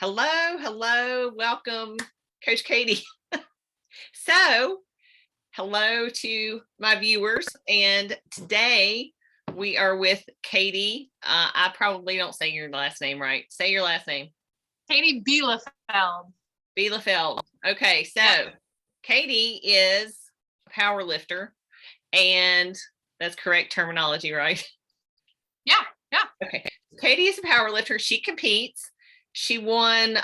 Hello. Welcome, Coach Katie. So, hello to my viewers. And today we are with Katie. I probably don't say your last name right. Say your last name. Katie-Bielefeld. Bielefeld. Okay, so Katie is a power lifter, and that's correct terminology, right? Yeah. Okay. Katie is a power lifter. She competes. She won,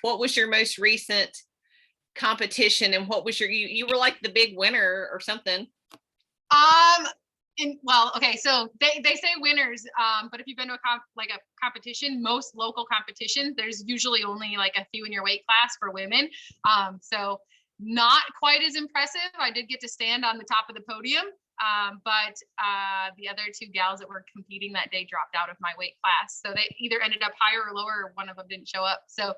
what was your most recent competition, and what was you were like the big winner or something? So they say winners, but if you've been to a competition, most local competitions, there's usually only like a few in your weight class for women. So not quite as impressive. I did get to stand on the top of the podium, but the other two gals that were competing that day dropped out of my weight class. So they either ended up higher or lower, or one of them didn't show up. So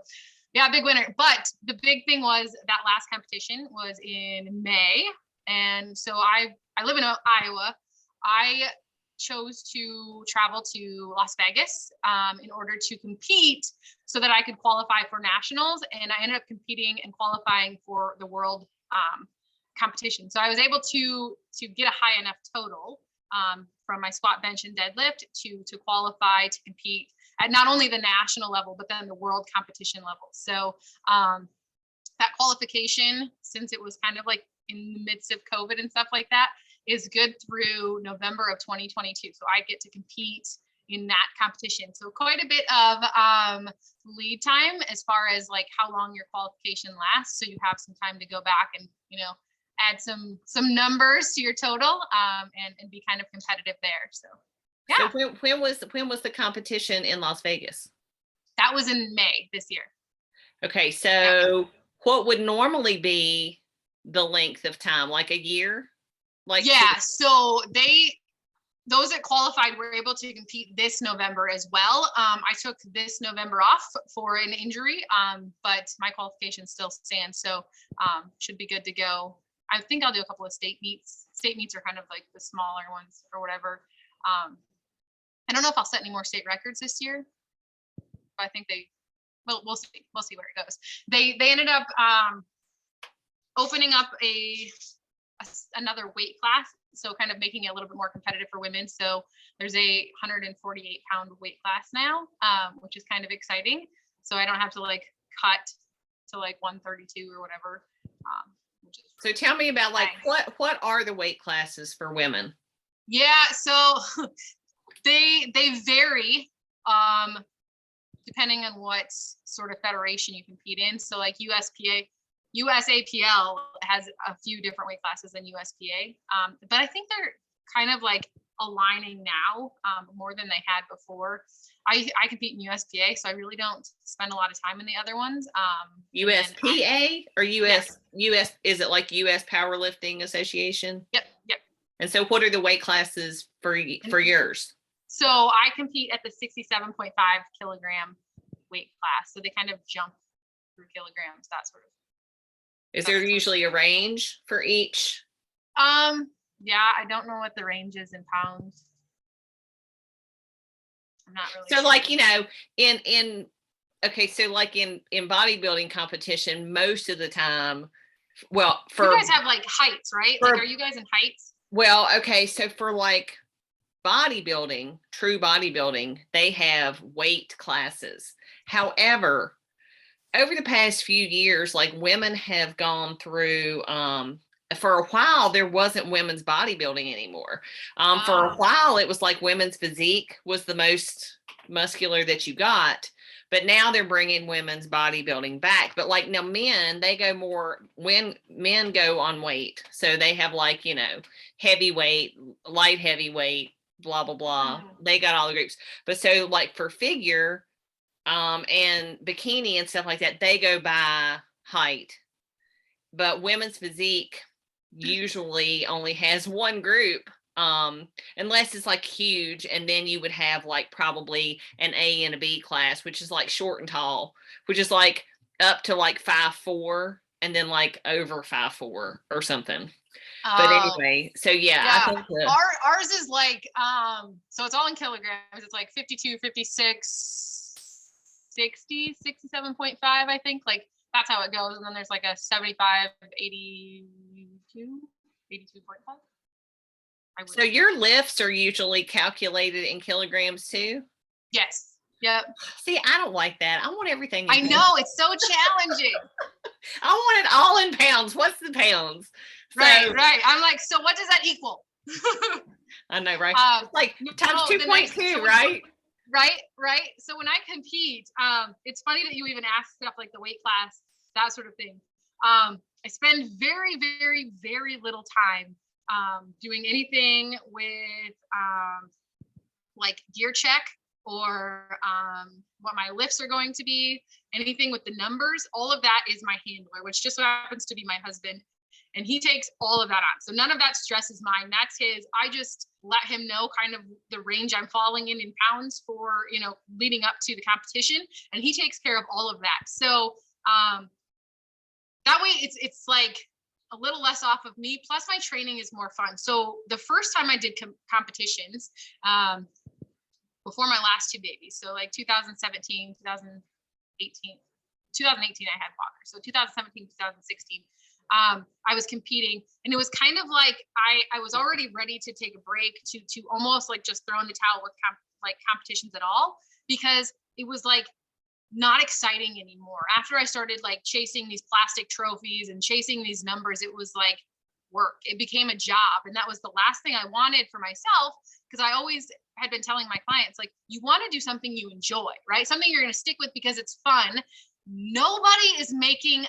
yeah, big winner. But the big thing was that last competition was in May. And so I live in Iowa. I chose to travel to Las Vegas in order to compete so that I could qualify for nationals. And I ended up competing and qualifying for the world competition. So I was able to get a high enough total from my squat, bench, and deadlift to qualify to compete at not only the national level, but then the world competition level. So that qualification, since it was kind of like in the midst of COVID and stuff like that, is good through November of 2022. So I get to compete in that competition. So quite a bit of lead time as far as like how long your qualification lasts. So you have some time to go back and, add some numbers to your total and be kind of competitive there. So yeah. So when was the competition in Las Vegas? That was in May this year. Okay, so what would normally be the length of time? Like a year? So those that qualified were able to compete this November as well. I took this November off for an injury, but my qualification still stands. So should be good to go. I think I'll do a couple of state meets. State meets are kind of like the smaller ones or whatever. I don't know if I'll set any more state records this year, but I think we'll see. We'll see where it goes. They ended up opening up another weight class, so kind of making it a little bit more competitive for women. So there's a 148-pound weight class now, which is kind of exciting. So I don't have to like cut to like 132 or whatever. So tell me about like what are the weight classes for women? Yeah, so they vary depending on what sort of federation you compete in. So like USAPL has a few different weight classes than USPA, but I think they're kind of like aligning now more than they had before. I compete in USPA, so I really don't spend a lot of time in the other ones. USPA or US? Yeah. US, is it like US Powerlifting Association? Yep. And so what are the weight classes for yours? So I compete at the 67.5 kilogram weight class. So they kind of jump through kilograms, that sort of. Is there usually a range for each? Yeah, I don't know what the range is in pounds. I'm not really so sure. Like, so like in bodybuilding competition, most of the time, well, you guys have like heights, right? Like, are you guys in heights? Well, okay, so for like bodybuilding, true bodybuilding, they have weight classes. However, over the past few years, like women have gone through, for a while, there wasn't women's bodybuilding anymore. For a while, it was like women's physique was the most muscular that you got. But now they're bringing women's bodybuilding back. But like now men, they go more when men go on weight. So they have like, heavyweight, light heavyweight, blah, blah, blah. They got all the groups. But so like for figure, and bikini and stuff like that, they go by height. But women's physique usually only has one group, unless it's like huge, and then you would have like probably an A and a B class, which is like short and tall, which is like up to like 5'4", and then like over 5'4" or something. But anyway, so yeah. I think ours is like so it's all in kilograms. It's like 52, 56, 67.5, I think. Like that's how it goes. And then there's like a 75, 82, 82.5. So your lifts are usually calculated in kilograms too? Yes. Yep. See, I don't like that. I want everything in I pounds. know, it's so challenging. I want it all in pounds. What's the pounds? Right. I'm like, so what does that equal? I know, right? Like times 2.2, right? Right. So when I compete, it's funny that you even ask stuff like the weight class, that sort of thing. I spend very, very, very little time doing anything with like gear check or what my lifts are going to be, anything with the numbers. All of that is my handler, which just so happens to be my husband. And he takes all of that on. So none of that stress is mine. That's his. I just let him know kind of the range I'm falling in pounds for, leading up to the competition. And he takes care of all of that. So that way it's like a little less off of me. Plus my training is more fun. So the first time I did competitions, before my last two babies, so like 2017, 2018 I had Walker. So 2017, 2016. I was competing, and it was kind of like I was already ready to take a break to almost like just throw in the towel with competitions at all, because it was like not exciting anymore. After I started like chasing these plastic trophies and chasing these numbers, it was like work. It became a job, and that was the last thing I wanted for myself, because I always had been telling my clients, like, you want to do something you enjoy, right? Something you're going to stick with because it's fun. Nobody is making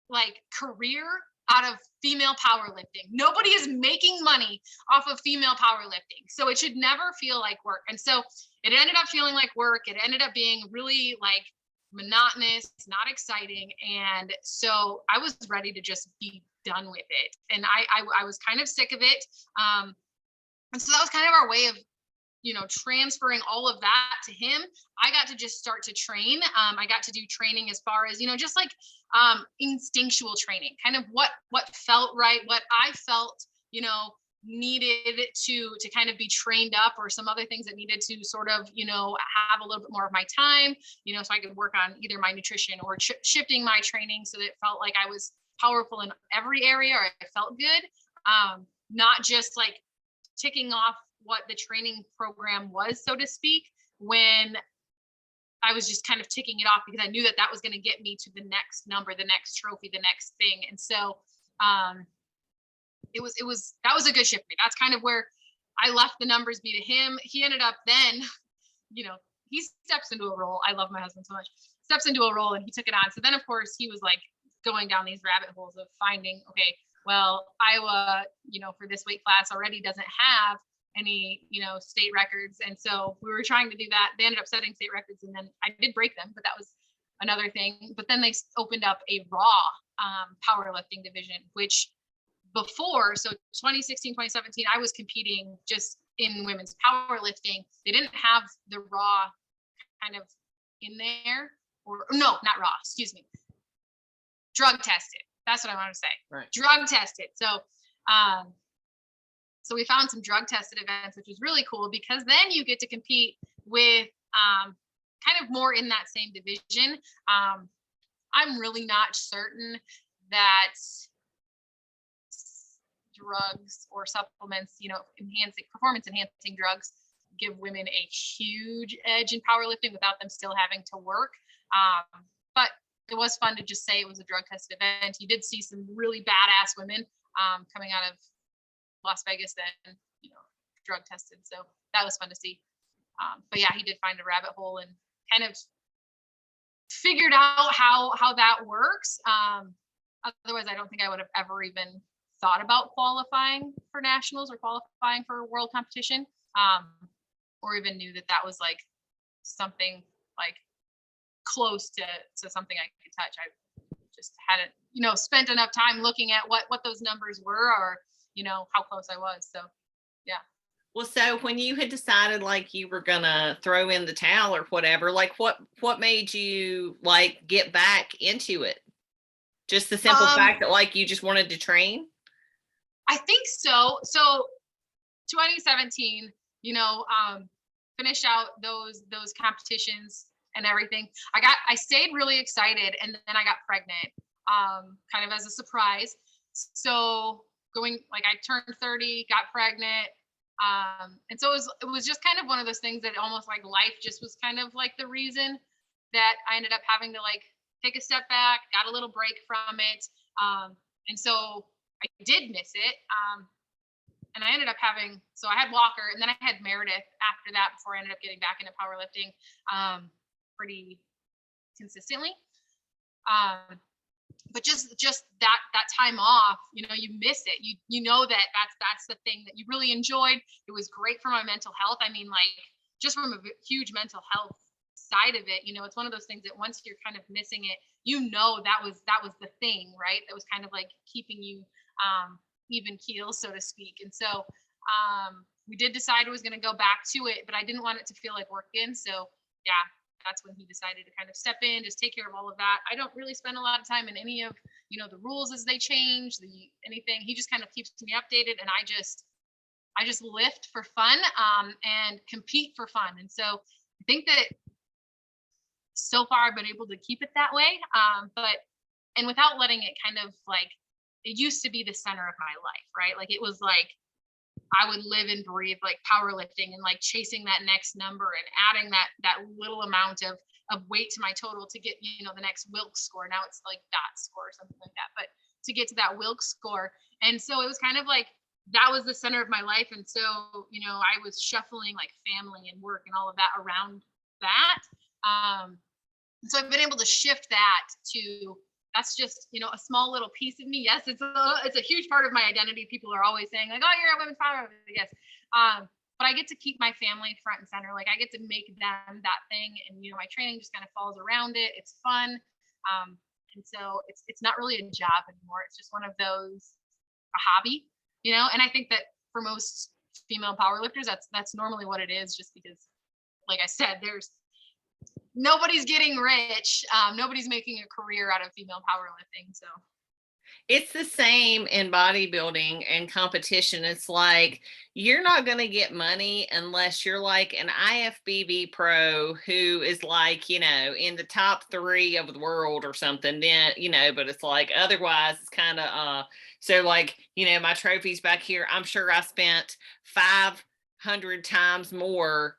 like career out of female powerlifting. Nobody is making money off of female powerlifting. So it should never feel like work. And so it ended up feeling like work. It ended up being really like monotonous, not exciting. And so I was ready to just be done with it. And I was kind of sick of it. And so that was kind of our way of, transferring all of that to him. I got to just start to train. I got to do training as far as, just like instinctual training, kind of what felt right, what I felt, needed to kind of be trained up, or some other things that needed to sort of, have a little bit more of my time, so I could work on either my nutrition or shifting my training so that it felt like I was powerful in every area, or I felt good, not just like ticking off what the training program was, so to speak, when I was just kind of ticking it off because I knew that was going to get me to the next number, the next trophy, the next thing. And so that was a good shift for me. That's kind of where I left the numbers be to him. He ended up then, he steps into a role. I love my husband so much. Steps into a role and he took it on. So then of course he was like going down these rabbit holes of finding, okay, well, Iowa, for this weight class already doesn't have any, state records. And so we were trying to do that. They ended up setting state records, and then I did break them, but that was another thing. But then they opened up a raw powerlifting division, which before, so 2016, 2017, I was competing just in women's powerlifting. They didn't have the raw kind of in there, or no, not raw, excuse me. Drug tested. That's what I want to say. Right. Drug tested. So we found some drug tested events, which was really cool, because then you get to compete with kind of more in that same division. I'm really not certain that drugs or supplements, performance enhancing drugs give women a huge edge in powerlifting without them still having to work. But it was fun to just say it was a drug tested event. You did see some really badass women coming out of Las Vegas then, drug tested. So that was fun to see. But yeah, he did find a rabbit hole and kind of figured out how that works. Otherwise, I don't think I would have ever even thought about qualifying for nationals or qualifying for world competition, or even knew that was like something like close to something I could touch. I just hadn't, spent enough time looking at what those numbers were, or how close I was. So yeah. Well, so when you had decided like you were gonna throw in the towel or whatever, like what made you like get back into it? Just the simple fact that like you just wanted to train? I think so. So 2017, finished out those competitions, and everything. I stayed really excited, and then I got pregnant, kind of as a surprise. So I turned 30, got pregnant. And so it was just kind of one of those things that almost like life just was kind of like the reason that I ended up having to like take a step back, got a little break from it. And so I did miss it. And I ended up so I had Walker, and then I had Meredith after that before I ended up getting back into powerlifting pretty consistently. But just that time off, you miss it. You know that's the thing that you really enjoyed. It was great for my mental health. I mean, like, just from a huge mental health side of it, it's one of those things that once you're kind of missing it, that was the thing, right? That was kind of like keeping you even keel, so to speak. And so we did decide I was going to go back to it, but I didn't want it to feel like work in. So yeah, that's when he decided to kind of step in, just take care of all of that. I don't really spend a lot of time in any of, the rules as they change, anything. He just kind of keeps me updated, and I just lift for fun and compete for fun. And so I think that so far I've been able to keep it that way. And without letting it kind of like, it used to be the center of my life, right? Like, it was like, I would live and breathe like powerlifting and like chasing that next number and adding that little amount of weight to my total to get, the next Wilks score. Now it's like that score or something like that, but to get to that Wilks score. And so it was kind of like, that was the center of my life. And so, I was shuffling like family and work and all of that around that. So I've been able to shift that to, that's just, a small little piece of me. Yes, it's a huge part of my identity. People are always saying like, oh, you're a women's powerlifter. Yes. But I get to keep my family front and center. Like, I get to make them that thing. And, my training just kind of falls around it. It's fun. And so it's not really a job anymore. It's just one of those, a hobby, and I think that for most female powerlifters, that's normally what it is, just because, like I said, nobody's getting rich. Nobody's making a career out of female powerlifting. So it's the same in bodybuilding and competition. It's like, you're not going to get money unless you're like an IFBB pro who is like, in the top 3 of the world or something, then, but it's like, otherwise it's kind of, so like, my trophies back here, I'm sure I spent 500 times more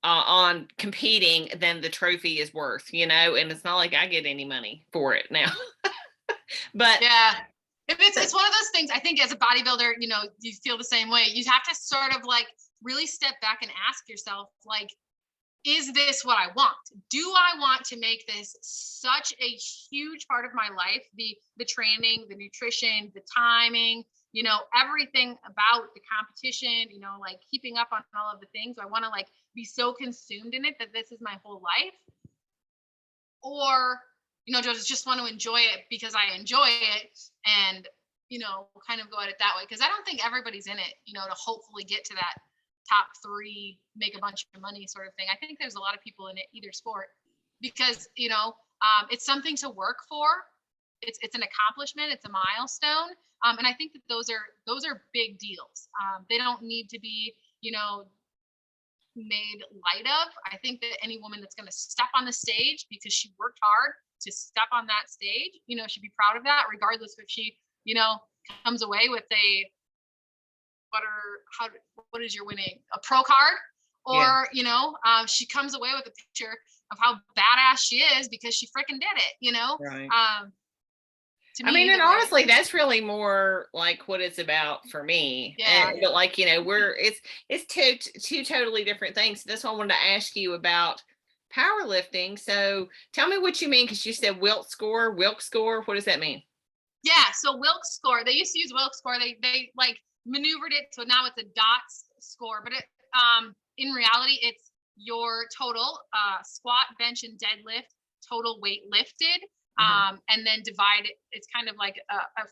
on competing than the trophy is worth, and it's not like I get any money for it now. But yeah, it's one of those things. I think as a bodybuilder, you feel the same way. You have to sort of like really step back and ask yourself, like, is this what I want? Do I want to make this such a huge part of my life? The training, the nutrition, the timing, everything about the competition, like keeping up on all of the things. I want to like be so consumed in it that this is my whole life. Or, just want to enjoy it because I enjoy it, and, kind of go at it that way. Because I don't think everybody's in it, to hopefully get to that top 3, make a bunch of money sort of thing. I think there's a lot of people in either sport because, it's something to work for. It's an accomplishment. It's a milestone. And I think that those are big deals. They don't need to be, made light of. I think that any woman that's going to step on the stage because she worked hard to step on that stage, should be proud of that, regardless if she, comes away with what is your winning, a pro card, or, she comes away with a picture of how badass she is because she freaking did it, Right. To me, and honestly, that's really more like what it's about for me. Yeah. But like, it's two totally different things. That's why I wanted to ask you about powerlifting. So tell me what you mean, because you said Wilks score. What does that mean? Yeah. So Wilks score, they used to use Wilks score. They like maneuvered it. So now it's a dots score, but in reality, it's your total squat, bench, and deadlift, total weight lifted. And then divide it. It's kind of like a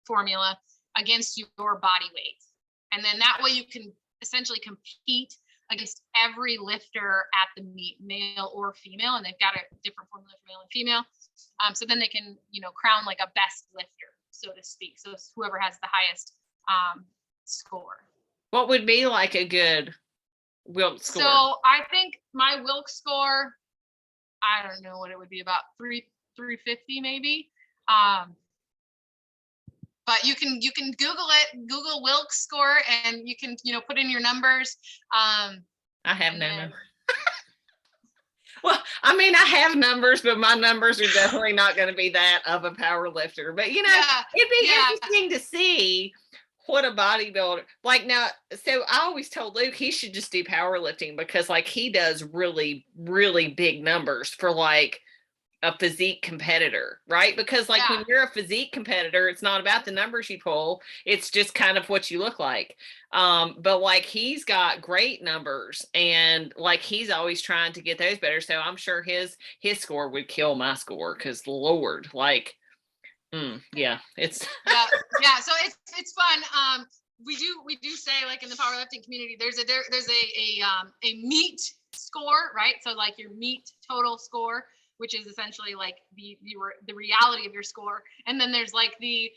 formula against your body weight. And then that way you can essentially compete against every lifter at the meet, male or female. And they've got a different formula for male and female. So then they can, crown like a best lifter, so to speak. So it's whoever has the highest score. What would be like a good Wilks score? So I think my Wilks score I don't know what it would be, about 350 maybe. But you can Google it, Google Wilks score, and you can, put in your numbers. I have no numbers. Well, I mean, I have numbers, but my numbers are definitely not going to be that of a power lifter. But, it'd be interesting to see what a bodybuilder, like now. So I always told Luke he should just do powerlifting because like he does really, really big numbers for like a physique competitor, right? Because like when you're a physique competitor, it's not about the numbers you pull. It's just kind of what you look like. But like he's got great numbers and like he's always trying to get those better. So I'm sure his score would kill my score because Lord, like, it's So it's fun. We do say like in the powerlifting community, there's a meet score, right? So like your meet total score, which is essentially like the reality of your score. And then there's like the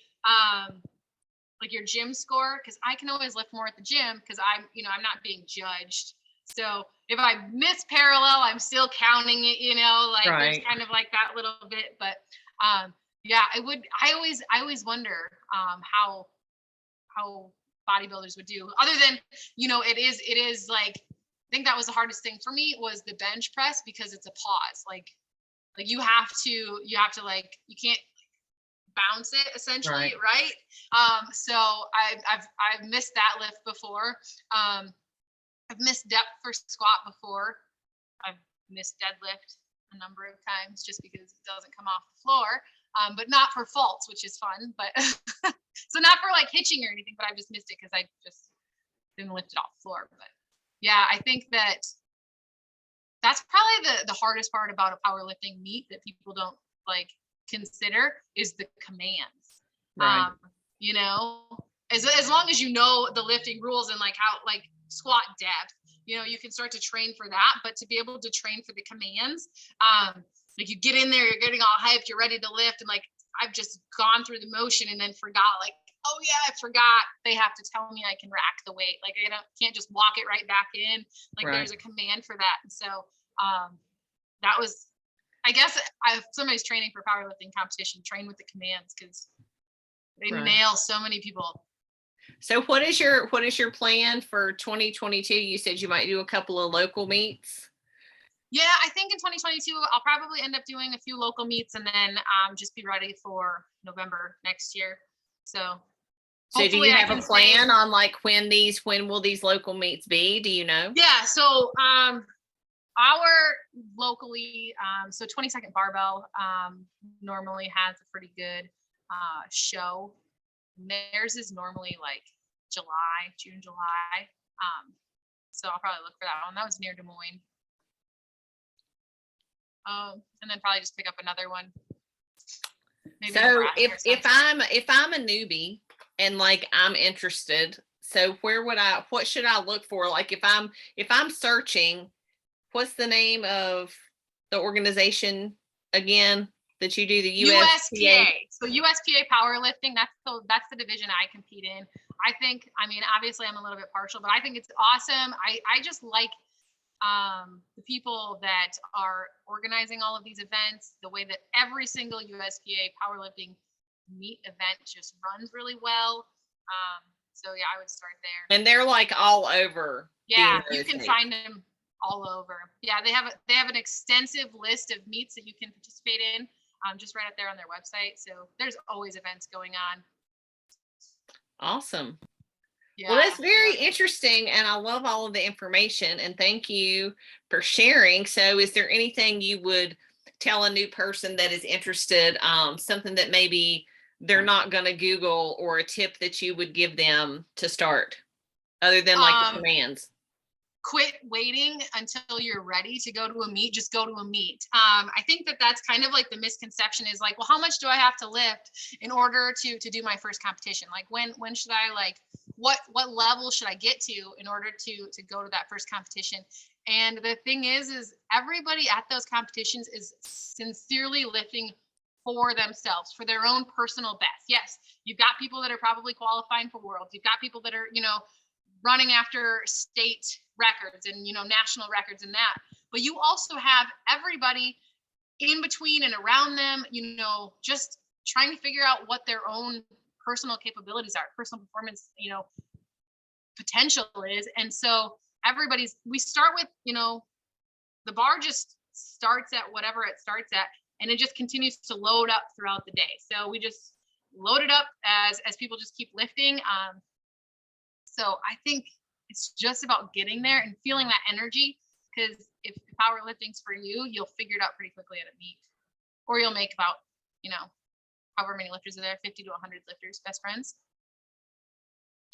like your gym score, because I can always lift more at the gym because I'm not being judged. So if I miss parallel, I'm still counting it, there's kind of like that little bit. But I always wonder how bodybuilders would do, other than, it is like, I think that was the hardest thing for me was the bench press, because it's a pause. Like you have to like, you can't bounce it essentially. Right. So I've missed that lift before. I've missed depth for squat before. I've missed deadlift a number of times just because it doesn't come off the floor. But not for faults, which is fun, but so not for like hitching or anything, but I just missed it because I just didn't lift it off the floor. But yeah, I think that's probably the hardest part about a powerlifting meet that people don't like consider is the commands. Right. As long as the lifting rules and like how like squat depth, you can start to train for that, but to be able to train for the commands, like you get in there, you're getting all hyped, you're ready to lift, and like I've just gone through the motion and then forgot, like, oh yeah, I forgot they have to tell me I can rack the weight. Like I can't just walk it right back in. Like there's a command for that. And so that was, I guess, if somebody's training for powerlifting competition, train with the commands, because they nail so many people. So what is your plan for 2022? You said you might do a couple of local meets. Yeah, I think in 2022, I'll probably end up doing a few local meets and then just be ready for November next year. So do you have a plan on like when will these local meets be? Do you know? Yeah. So our locally, so 22nd Barbell normally has a pretty good show. Theirs is normally like June, July. So I'll probably look for that one. That was near Des Moines. And then probably just pick up another one. Maybe so if I'm a newbie and like I'm interested, so what should I look for? Like if I'm searching, what's the name of the organization again that you do? The USPA. So USPA powerlifting, that's the division I compete in. I mean, obviously I'm a little bit partial, but I think it's awesome. I just like the people that are organizing all of these events, the way that every single USPA powerlifting meet event just runs really well. So yeah, I would start there. And they're like all over. Yeah, you can find them all over. Yeah, they have an extensive list of meets that you can participate in, just right up there on their website. So there's always events going on. Awesome. Yeah, well, that's very interesting, and I love all of the information, and thank you for sharing. So is there anything you would tell a new person that is interested, something that maybe they're not going to Google, or a tip that you would give them to start other than like the commands? Quit waiting until you're ready to go to a meet. Just go to a meet. I think that's kind of like the misconception is like, well, how much do I have to lift in order to do my first competition? Like when should I what level should I get to in order to go to that first competition? And the thing is everybody at those competitions is sincerely lifting for themselves, for their own personal best. Yes, you've got people that are probably qualifying for worlds. You've got people that are, running after state records and, national records and that. But you also have everybody in between and around them, you know, just trying to figure out what their own personal capabilities are, personal performance, you know, potential is. And so we start with, you know, the bar just starts at whatever it starts at, and it just continues to load up throughout the day. So we just load it up as people just keep lifting. So I think it's just about getting there and feeling that energy, because if powerlifting's for you, you'll figure it out pretty quickly at a meet, or you'll make about, you know, however many lifters are there, 50 to 100 lifters, best friends.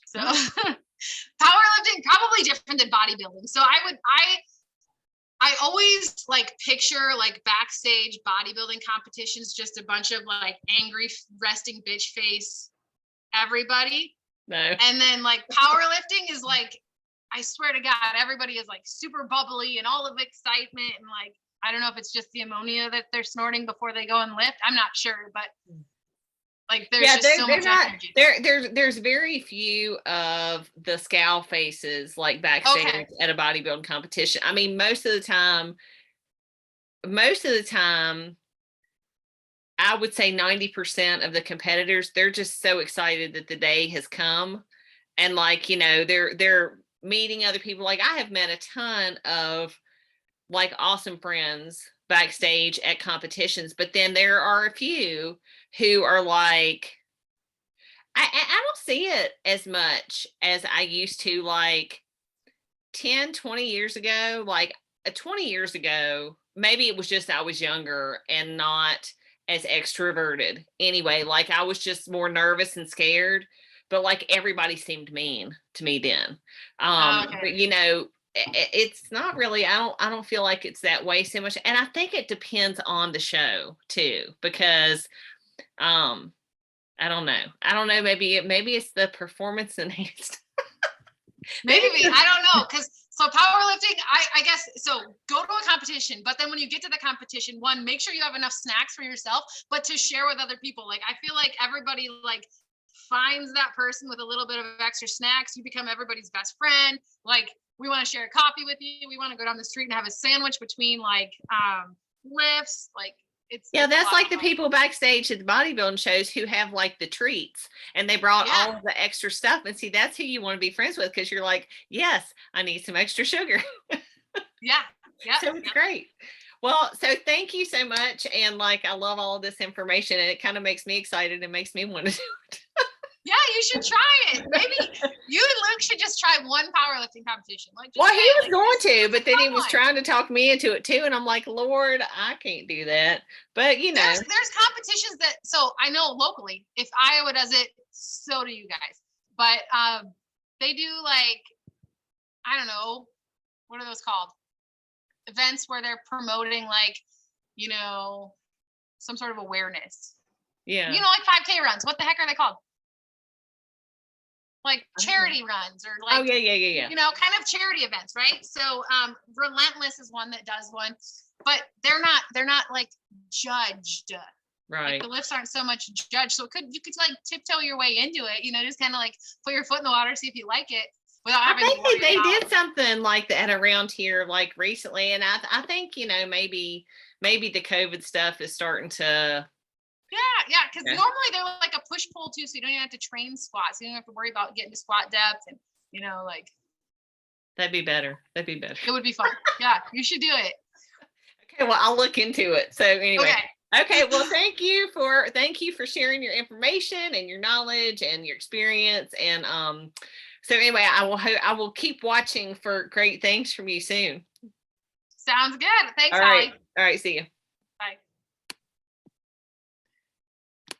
So powerlifting probably different than bodybuilding. So I always like picture like backstage bodybuilding competitions, just a bunch of like angry resting bitch face everybody. No. And then like powerlifting is like, I swear to God, everybody is like super bubbly and all of excitement, and like, I don't know if it's just the ammonia that they're snorting before they go and lift. I'm not sure, but like there's just so much energy. There's very few of the scowl faces like backstage at a bodybuilding competition. I mean, most of the time, I would say 90% of the competitors, they're just so excited that the day has come. And like, you know, they're meeting other people. Like I have met a ton of like awesome friends backstage at competitions, but then there are a few who are like, I don't see it as much as I used to, like 10, 20 years ago. Like 20 years ago, maybe it was just I was younger and not as extroverted anyway. Like I was just more nervous and scared, but like everybody seemed mean to me then. But you know, it's not really, I don't feel like it's that way so much. And I think it depends on the show too, because I don't know. Maybe it's the performance enhanced. Maybe I don't know, because so powerlifting, I guess, so go to a competition, but then when you get to the competition, one, make sure you have enough snacks for yourself, but to share with other people. Like I feel like everybody like finds that person with a little bit of extra snacks. You become everybody's best friend. Like we want to share a coffee with you. We want to go down the street and have a sandwich between like lifts. Like it's that's like the people backstage at the bodybuilding shows who have like the treats, and they brought all of the extra stuff. And see, that's who you want to be friends with, because you're like, yes, I need some extra sugar. Yeah. So it's great. Well, so thank you so much. And like, I love all of this information, and it kind of makes me excited and makes me want to do it. Yeah, you should try it. Maybe you and Luke should just try one powerlifting competition. Like, well, he was going to, but then he was trying to talk me into it too. And I'm like, Lord, I can't do that. But you know, there's competitions that, so I know locally, if Iowa does it, so do you guys. But they do like, I don't know, what are those called? Events where they're promoting like, you know, some sort of awareness. Yeah. You know, like 5K runs. What the heck are they called? Like charity runs, or like, you know, kind of charity events, right? So Relentless is one that does one, but they're not like judged. Right. Like the lifts aren't so much judged. So you could like tiptoe your way into it, you know, just kind of like put your foot in the water, see if you like it. I think they did something like that around here like recently. And I think, you know, maybe the COVID stuff is starting to. Yeah, because normally they're like a push-pull too, so you don't even have to train squats. You don't have to worry about getting to squat depth, and you know, like that'd be better. It would be fun. Yeah, you should do it. Okay, well, I'll look into it. So anyway, okay. Well, thank you for sharing your information and your knowledge and your experience. And so anyway, I will keep watching for great things from you soon. Sounds good. Thanks, All right. See you.